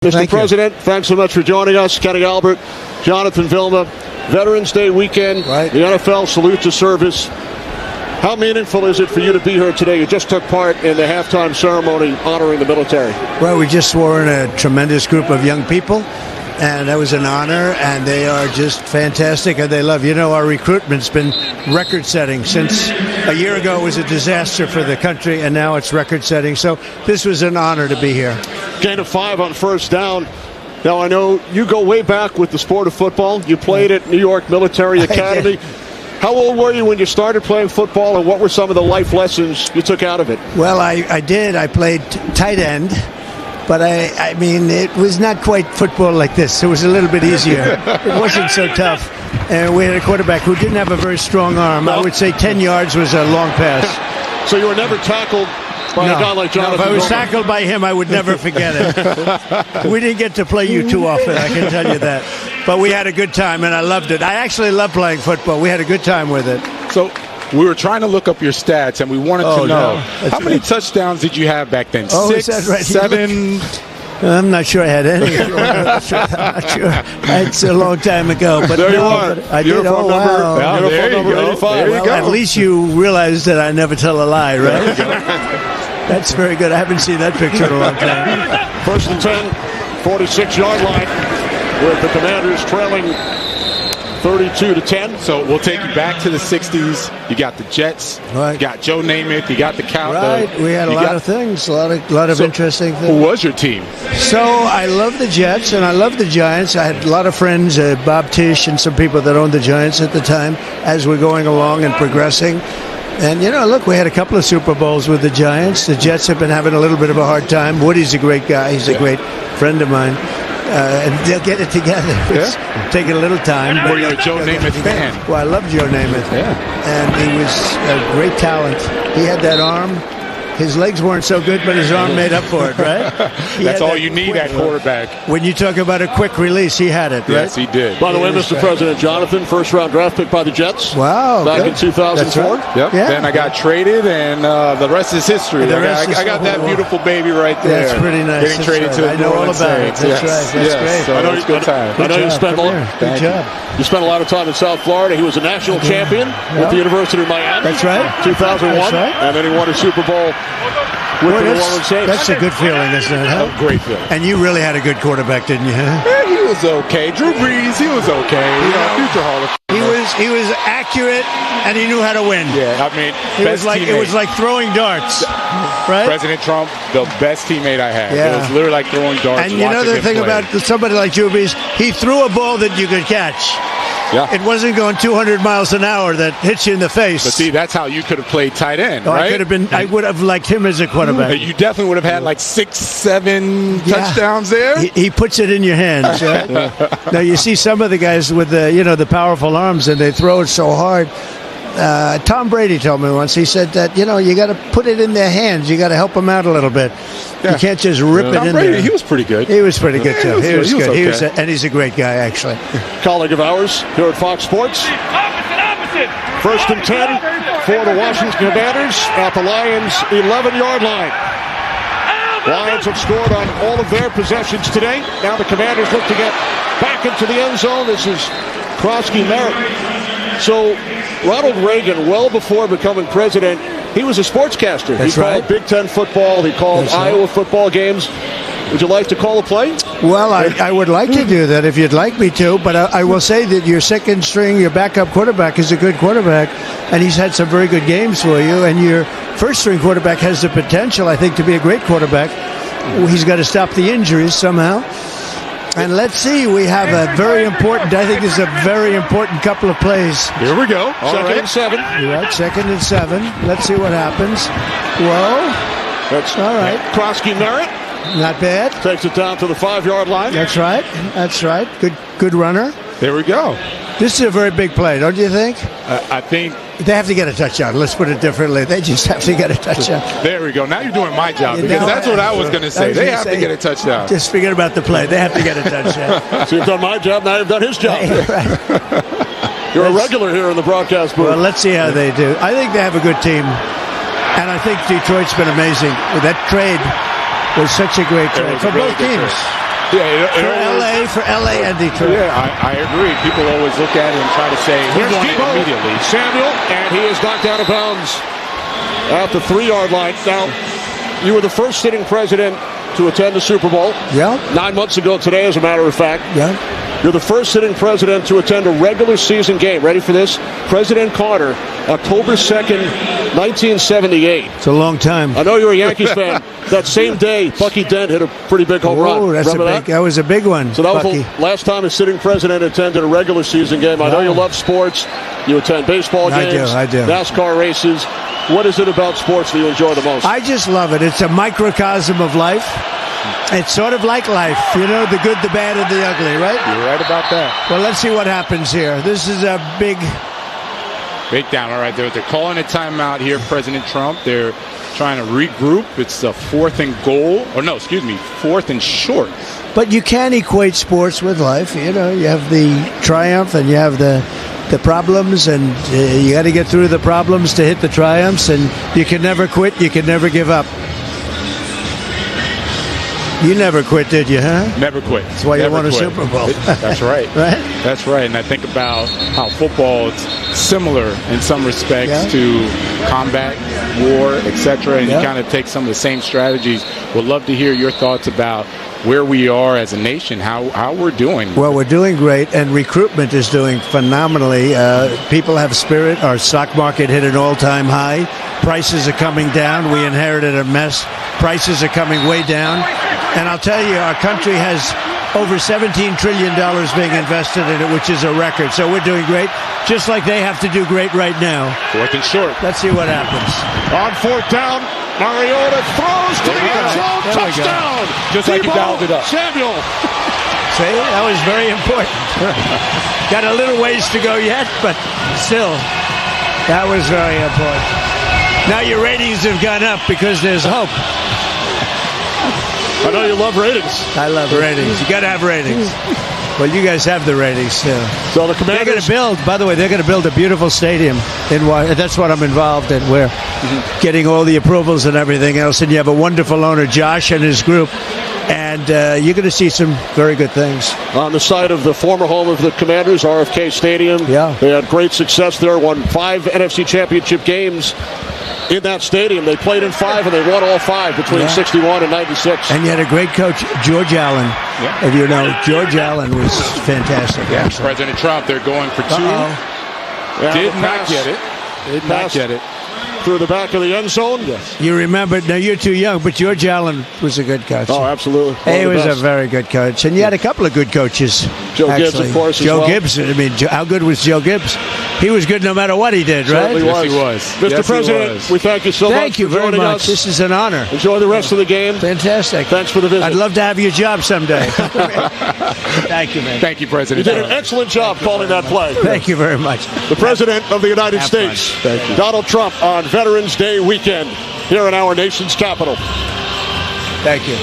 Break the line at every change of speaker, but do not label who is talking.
Mr. President, thanks so much for joining us. Kenny Albert, Jonathan Vilma, Veterans Day weekend,
right.
The NFL salute to service. How meaningful is it for you to be here today? You just took part in the halftime ceremony honoring the military.
Well, we just swore in a tremendous group of young people, and that was an honor, and they are just fantastic, and they love. You know, our recruitment's been record-setting. Since a year ago it was a disaster for the country, and now it's record-setting. So this was an honor to be here.
Gain of 5 on first down. Now, I know you go way back with the sport of football. You played at New York Military Academy. How old were you when you started playing football, and what were some of the life lessons you took out of it?
Well, I did. I played tight end, but I mean, it was not quite football like this. It was a little bit easier. It wasn't so tough. And we had a quarterback who didn't have a very strong arm. No. I would say 10 yards was a long pass.
So you were never tackled by a guy like Jonathan?
No, if I was tackled by him, I would never forget it. We didn't get to play you too often, I can tell you that. But we had a good time, and I loved it. I actually love playing football. We had a good time with it.
So we were trying to look up your stats, and we wanted to know, how many touchdowns did you have back then? 6,
is that right?
7?
I'm not sure I had any. I'm not sure. It's a long time ago. But
there you are.
But I did. Oh, wow.
Yeah, there you go.
85.
There you go.
At least you realize that I never tell a lie, right? That's very good. I haven't seen that picture in a long time.
First and 10, 46-yard line, with the Commanders trailing 32-10.
So we'll take you back to the 60s. You got the Jets.
Right.
You got Joe Namath. You got the Count.
Right. We had a lot of things, a lot of interesting things.
Who was your team?
So I love the Jets and I love the Giants. I had a lot of friends, Bob Tisch and some people that owned the Giants at the time, as we're going along and progressing. And, you know, look, we had a couple of Super Bowls with the Giants. The Jets have been having a little bit of a hard time. Woody's a great guy. He's a great friend of mine. And they'll get it together. It's taking a little time.
Were you a Joe Namath fan?
Well, I love Joe Namath.
Yeah.
And he was a great talent. He had that arm. His legs weren't so good, but his arm made up for it, right?
That's all you need at quarterback.
When you talk about a quick release, he had it, right?
Yes, he did.
By the way, Mr. President, Jonathan, first-round draft pick by the Jets.
Wow.
Back in 2004.
Right. Yep.
Yeah.
Then I got traded, and the rest is history. I got that beautiful baby right there.
That's pretty nice.
Getting traded to the
I know all about it. That's right. That's great.
So
I know
it's good time.
I know you spent
Good job.
You spent a lot of time in South Florida. He was a national champion with the University of Miami.
That's right.
2001.
That's right.
And then he won a Super Bowl with the New Orleans Saints.
That's a good feeling, isn't it? Huh?
Great feeling.
And you really had a good quarterback, didn't you? Huh?
Yeah, he was okay. Drew Brees, he was okay. Future Hall of Fame.
He was accurate, and he knew how to win.
Yeah, I mean,
it was like throwing darts, right?
President Trump, the best teammate I had.
Yeah.
It was literally like throwing darts.
And you know the thing about somebody like Drew Brees, he threw a ball that you could catch.
Yeah.
It wasn't going 200 miles an hour that hits you in the face.
But see, that's how you could have played tight end, right?
I would have liked him as a quarterback.
You definitely would have had like 6, 7 touchdowns there.
He puts it in your hands. Right? Now you see some of the guys with the powerful arms, and they throw it so hard. Tom Brady told me once. He said that you got to put it in their hands. You got to help them out a little bit. Yeah. You can't just rip it in there.
He was pretty good.
He was pretty good too. He was good.
Okay.
And he's a great guy, actually.
Colleague of ours here at Fox Sports. First and 10 for the Washington Commanders at the Lions' 11-yard line. Lions have scored on all of their possessions today. Now the Commanders look to get back into the end zone. This is Krosky Merritt. So Ronald Reagan, well before becoming president, he was a sportscaster.
That's
he called Big Ten football. He called Iowa football games. Would you like to call a play?
Well, I would like to do that if you'd like me to, but I will say that your second string, your backup quarterback is a good quarterback, and he's had some very good games for you, and your first string quarterback has the potential, I think, to be a great quarterback. He's got to stop the injuries somehow. And let's see, we have a very important, I think this is a very important couple of plays.
Here we go.
Second and 7.
You're right, 2nd and 7. Let's see what happens. Whoa.
That's
all right.
Krosky Merritt.
Not bad.
Takes it down to the 5-yard line.
That's right. That's right. Good runner.
There we go.
This is a very big play, don't you think?
I think
they have to get a touchdown. Let's put it differently. They just have to get a touchdown.
There we go. Now you're doing my job, because that's what I was going to say. They have to get a touchdown.
Just forget about the play. They have to get a touchdown.
So you've done my job, now you've done his job.
Right.
You're a regular here in the broadcast booth.
Well, let's see how they do. I think they have a good team. And I think Detroit's been amazing. That trade was such a great trade for both teams. For LA and Detroit.
Yeah, I agree. People always look at it and try to say he won it immediately.
Samuel, and he is knocked out of bounds at the 3-yard line. Now, you were the first sitting president to attend the Super Bowl.
Yeah.
9 months ago today, as a matter of fact.
Yeah.
You're the first sitting president to attend a regular season game. Ready for this? President Carter, October 2nd, 1978.
It's a long time.
I know you're a Yankees fan. That same day, Bucky Dent hit a pretty big home run.
Oh, that was a big one.
So that
Bucky.
was the last time a sitting president attended a regular season game. I know you love sports. You attend baseball games,
I do.
NASCAR races. What is it about sports that you enjoy the most?
I just love it. It's a microcosm of life. It's sort of like life, the good, the bad, and the ugly, right?
You're right about that.
Well, let's see what happens here. This is a big
down. All right, they're calling a timeout here, President Trump. They're trying to regroup. It's the 4th and goal. Or no, excuse me, 4th and short.
But you can't equate sports with life. You have the triumph and you have the problems, and you got to get through the problems to hit the triumphs, and you can never quit. You can never give up. You never quit, did you, huh?
Never quit.
That's why you won a Super Bowl.
That's right.
Right?
That's right. And I think about how football is similar in some respects to combat, war, etc. And you kind of take some of the same strategies. Would love to hear your thoughts about where we are as a nation, how we're doing.
Well, we're doing great, and recruitment is doing phenomenally. People have spirit. Our stock market hit an all-time high. Prices are coming down. We inherited a mess. Prices are coming way down. And I'll tell you, our country has over $17 trillion being invested in it, which is a record. So we're doing great, just like they have to do great right now.
4th and short.
Let's see what happens.
On 4th down, Mariota throws to the end zone. Touchdown!
Just like he dialed it up.
Samuel.
See, that was very important. Got a little ways to go yet, but still, that was very important. Now your ratings have gone up because there's hope.
I know you love ratings.
I love ratings. You got to have ratings. Well, you guys have the ratings too.
So the Commanders,
they're going to build. By the way, they're going to build a beautiful stadium in Washington. That's what I'm involved in. We're getting all the approvals and everything else. And you have a wonderful owner, Josh, and his group. And you're going to see some very good things.
On the site of the former home of the Commanders, RFK Stadium.
Yeah.
They had great success there. Won 5 NFC Championship games in that stadium. They played in 5, and they won all 5 between 61 and 96.
And you had a great coach, George Allen.
Yeah.
If you know, George Allen was fantastic.
Yeah. President Trump, they're going for 2. Did not get it. Did not get it.
Through the back of the end zone.
Yes.
You remember, now you're too young, but George Allen was a good coach.
Oh, absolutely.
He was a very good coach. And you had a couple of good coaches.
Joe Gibbs, of course,
Joe Gibbs. I mean, how good was Joe Gibbs? He was good no matter what he did, right?
Certainly
Yes, he was.
Mr.
Yes,
President, we thank you so much
Thank you
for
very
joining
much.
us.
This is an honor.
Enjoy the rest of the game.
Fantastic.
Thanks for the visit.
I'd love to have your job someday. Thank you, man.
Thank you, President.
You did an excellent job calling that play.
Thank you very much.
The President of the United States, Donald Trump, on Veterans Day weekend here in our nation's capital.
Thank you.